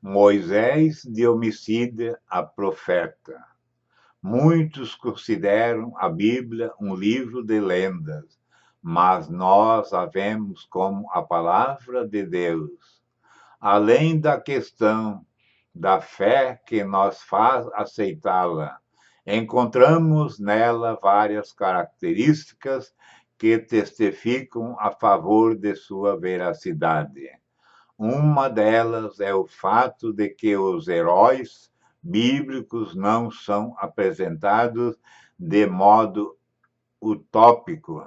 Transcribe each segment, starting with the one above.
Moisés de homicida a profeta. Muitos consideram a Bíblia um livro de lendas, mas nós a vemos como a palavra de Deus. Além da questão da fé que nos faz aceitá-la, encontramos nela várias características que testificam a favor de sua veracidade. Uma delas é o fato de que os heróis bíblicos não são apresentados de modo utópico.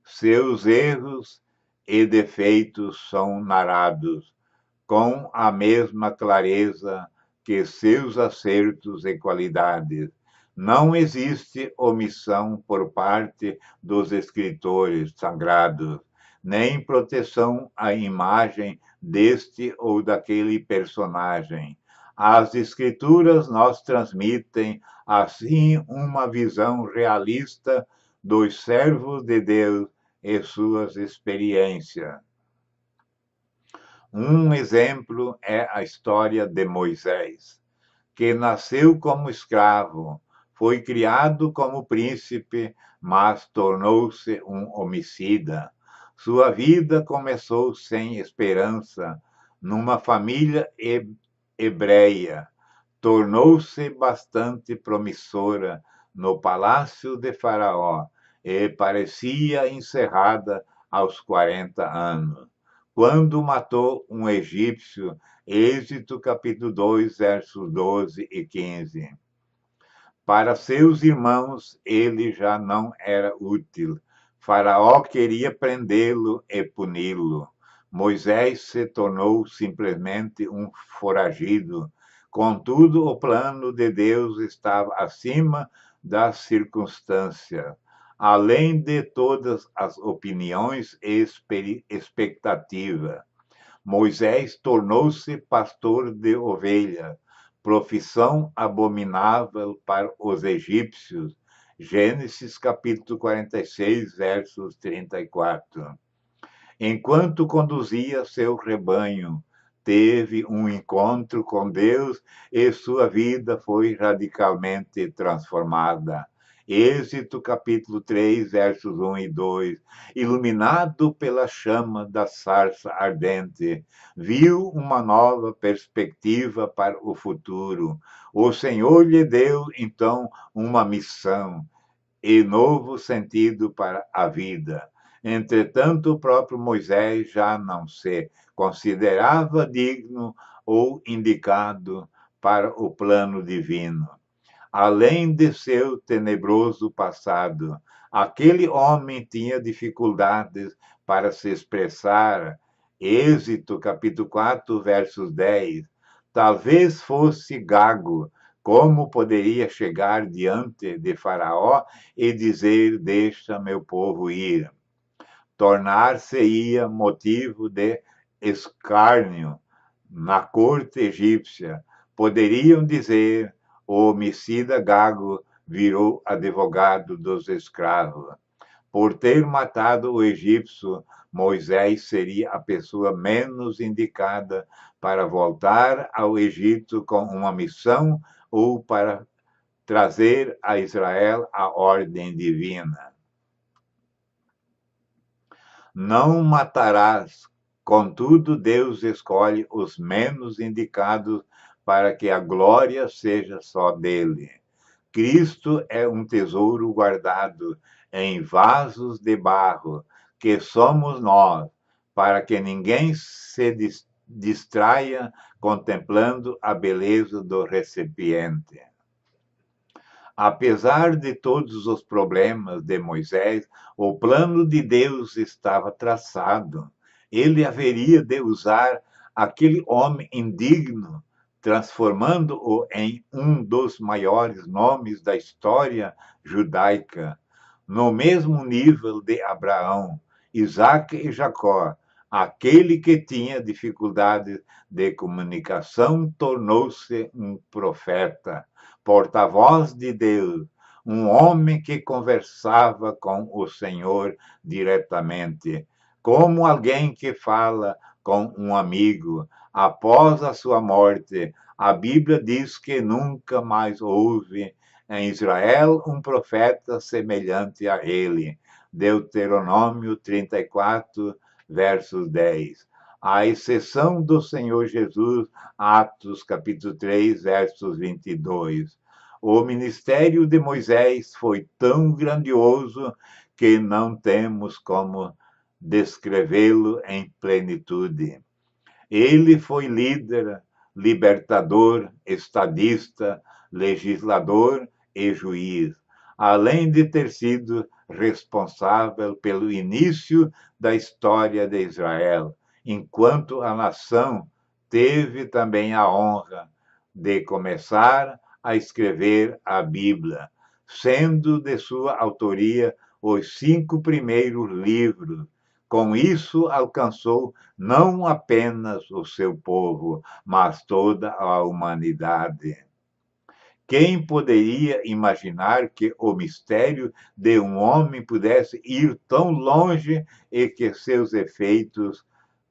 Seus erros e defeitos são narrados com a mesma clareza que seus acertos e qualidades. Não existe omissão por parte dos escritores sagrados, nem proteção à imagem deste ou daquele personagem. As escrituras nos transmitem, assim, uma visão realista dos servos de Deus e suas experiências. Um exemplo é a história de Moisés, que nasceu como escravo, foi criado como príncipe, mas tornou-se um homicida. Sua vida começou sem esperança, numa família hebreia. Tornou-se bastante promissora no palácio de Faraó e parecia encerrada aos 40 anos, quando matou um egípcio. Êxodo capítulo 2, versos 12 e 15. Para seus irmãos, ele já não era útil. Faraó queria prendê-lo e puni-lo. Moisés se tornou simplesmente um foragido. Contudo, o plano de Deus estava acima das circunstâncias, além de todas as opiniões e expectativas. Moisés tornou-se pastor de ovelhas, profissão abominável para os egípcios. Gênesis capítulo 46, versos 34. Enquanto conduzia seu rebanho, teve um encontro com Deus e sua vida foi radicalmente transformada. Êxodo capítulo 3, versos 1 e 2. Iluminado pela chama da sarça ardente, viu uma nova perspectiva para o futuro. O Senhor lhe deu, então, uma missão e novo sentido para a vida. Entretanto, o próprio Moisés já não se considerava digno ou indicado para o plano divino. Além de seu tenebroso passado, aquele homem tinha dificuldades para se expressar. Êxodo, capítulo 4, versos 10. Talvez fosse gago. Como poderia chegar diante de Faraó e dizer: Deixa meu povo ir? Tornar-se-ia motivo de escárnio na corte egípcia. Poderiam dizer: o homicida gago virou advogado dos escravos. Por ter matado o egípcio, Moisés seria a pessoa menos indicada para voltar ao Egito com uma missão ou para trazer a Israel a ordem divina. Não matarás. Contudo, Deus escolhe os menos indicados para que a glória seja só dele. Cristo é um tesouro guardado em vasos de barro, que somos nós, para que ninguém se distraia contemplando a beleza do recipiente. Apesar de todos os problemas de Moisés, o plano de Deus estava traçado. Ele haveria de usar aquele homem indigno, transformando-o em um dos maiores nomes da história judaica, no mesmo nível de Abraão, Isaque e Jacó. Aquele que tinha dificuldades de comunicação tornou-se um profeta, porta-voz de Deus, um homem que conversava com o Senhor diretamente. como alguém que fala com um amigo após a sua morte. A Bíblia diz que nunca mais houve em Israel um profeta semelhante a ele. Deuteronômio 34, versos 10. À exceção do Senhor Jesus, Atos capítulo 3, versos 22. O ministério de Moisés foi tão grandioso que não temos como descrevê-lo em plenitude. Ele foi líder, libertador, estadista, legislador e juiz, além de ter sido responsável pelo início da história de Israel, enquanto a nação teve também a honra de começar a escrever a Bíblia, sendo de sua autoria os 5 primeiros livros. Com isso, alcançou não apenas o seu povo, mas toda a humanidade. Quem poderia imaginar que o mistério de um homem pudesse ir tão longe e que seus efeitos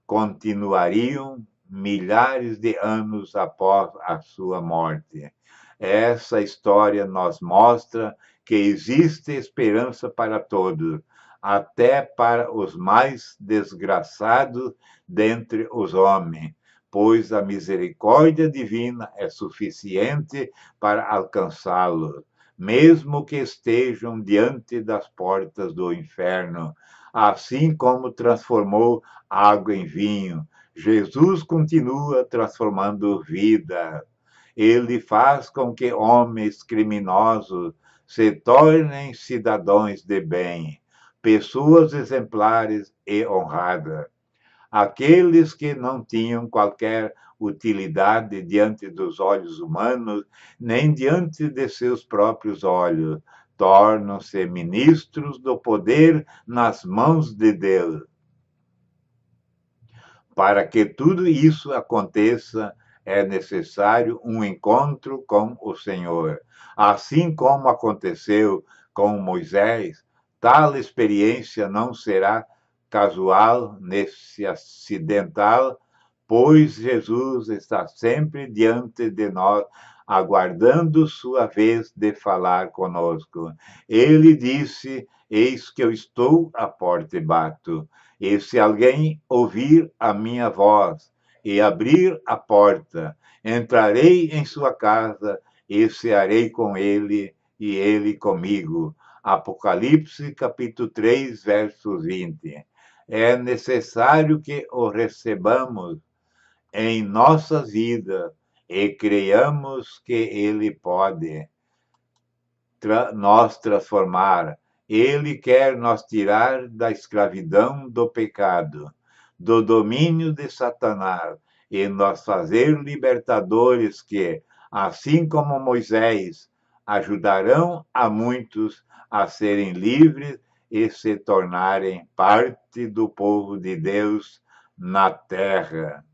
continuariam milhares de anos após a sua morte? Essa história nos mostra que existe esperança para todos, até para os mais desgraçados dentre os homens, pois a misericórdia divina é suficiente para alcançá-los, mesmo que estejam diante das portas do inferno. Assim como transformou água em vinho, Jesus continua transformando vida. Ele faz com que homens criminosos se tornem cidadãos de bem, pessoas exemplares e honradas. Aqueles que não tinham qualquer utilidade diante dos olhos humanos, nem diante de seus próprios olhos, tornam-se ministros do poder nas mãos de Deus. Para que tudo isso aconteça, é necessário um encontro com o Senhor. Assim como aconteceu com Moisés, tal experiência não será casual, nesse acidental, pois Jesus está sempre diante de nós, aguardando sua vez de falar conosco. Ele disse: Eis que eu estou à porta e bato. E se alguém ouvir a minha voz e abrir a porta, entrarei em sua casa e cearei com ele e ele comigo. Apocalipse, capítulo 3, verso 20. É necessário que o recebamos em nossas vidas e creiamos que ele pode nos transformar. Ele quer nos tirar da escravidão do pecado, do domínio de Satanás, e nos fazer libertadores que, assim como Moisés, ajudarão a muitos a serem livres e se tornarem parte do povo de Deus na terra.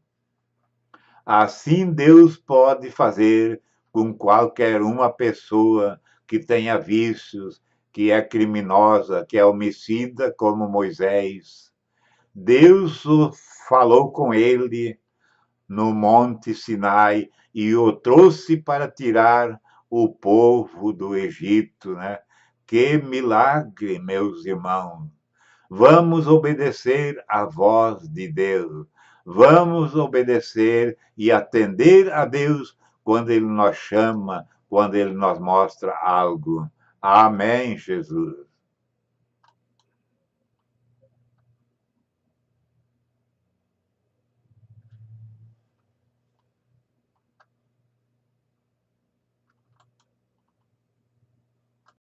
Assim, Deus pode fazer com qualquer uma pessoa que tenha vícios, que é criminosa, que é homicida, como Moisés. Deus falou com ele no Monte Sinai e o trouxe para tirar o povo do Egito, né? Que milagre, meus irmãos! Vamos obedecer à voz de Deus. Vamos obedecer e atender a Deus quando Ele nos chama, quando Ele nos mostra algo. Amém, Jesus.